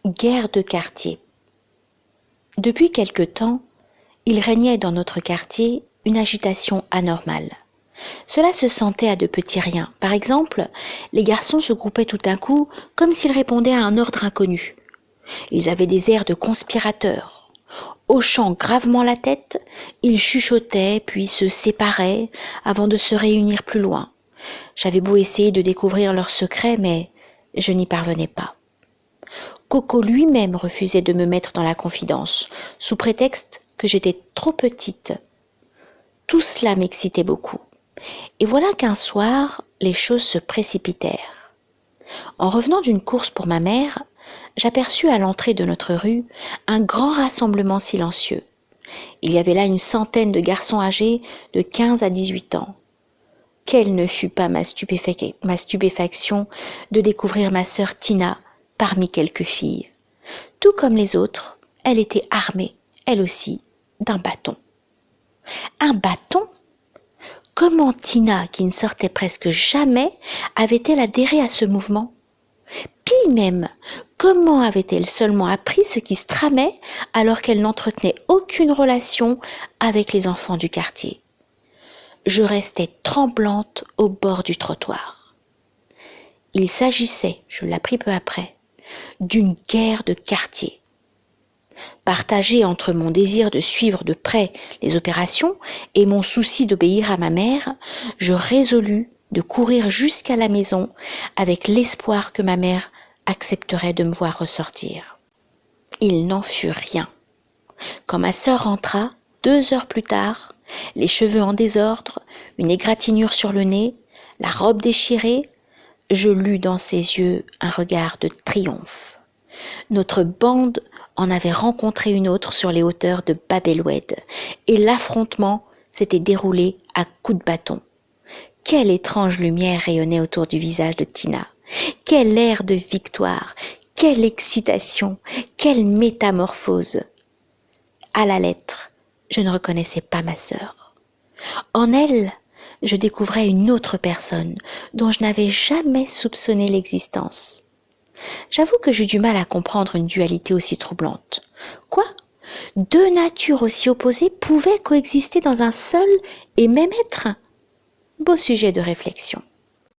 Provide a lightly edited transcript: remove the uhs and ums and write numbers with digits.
Guerre de quartier. Depuis quelque temps, il régnait dans notre quartier une agitation anormale. Cela se sentait à de petits riens. Par exemple, les garçons se groupaient tout d'un coup comme s'ils répondaient à un ordre inconnu. Ils avaient des airs de conspirateurs. Hochant gravement la tête, ils chuchotaient puis se séparaient avant de se réunir plus loin. J'avais beau essayer de découvrir leurs secrets, mais je n'y parvenais pas. Coco lui-même refusait de me mettre dans la confidence, sous prétexte que j'étais trop petite. Tout cela m'excitait beaucoup. Et voilà qu'un soir, les choses se précipitèrent. En revenant d'une course pour ma mère, j'aperçus à l'entrée de notre rue un grand rassemblement silencieux. Il y avait là une centaine de garçons âgés de 15 à 18 ans. Quelle ne fut pas ma stupéfaction de découvrir ma sœur Tina parmi quelques filles. Tout comme les autres, elle était armée, elle aussi, d'un bâton. Un bâton ? Comment Tina, qui ne sortait presque jamais, avait-elle adhéré à ce mouvement ? Pis même, comment avait-elle seulement appris ce qui se tramait alors qu'elle n'entretenait aucune relation avec les enfants du quartier ? Je restais tremblante au bord du trottoir. Il s'agissait, je l'appris peu après, d'une guerre de quartier. Partagé entre mon désir de suivre de près les opérations et mon souci d'obéir à ma mère, je résolus de courir jusqu'à la maison avec l'espoir que ma mère accepterait de me voir ressortir. Il n'en fut rien. Quand ma sœur rentra, 2 heures plus tard, les cheveux en désordre, une égratignure sur le nez, la robe déchirée, je lus dans ses yeux un regard de triomphe. Notre bande en avait rencontré une autre sur les hauteurs de Bab el-Oued et l'affrontement s'était déroulé à coups de bâton. Quelle étrange lumière rayonnait autour du visage de Tina. Quel air de victoire, quelle excitation, quelle métamorphose. À la lettre, je ne reconnaissais pas ma sœur. En elle, je découvrais une autre personne dont je n'avais jamais soupçonné l'existence. J'avoue que j'eus du mal à comprendre une dualité aussi troublante. Quoi ? 2 natures aussi opposées pouvaient coexister dans un seul et même être ? Beau sujet de réflexion.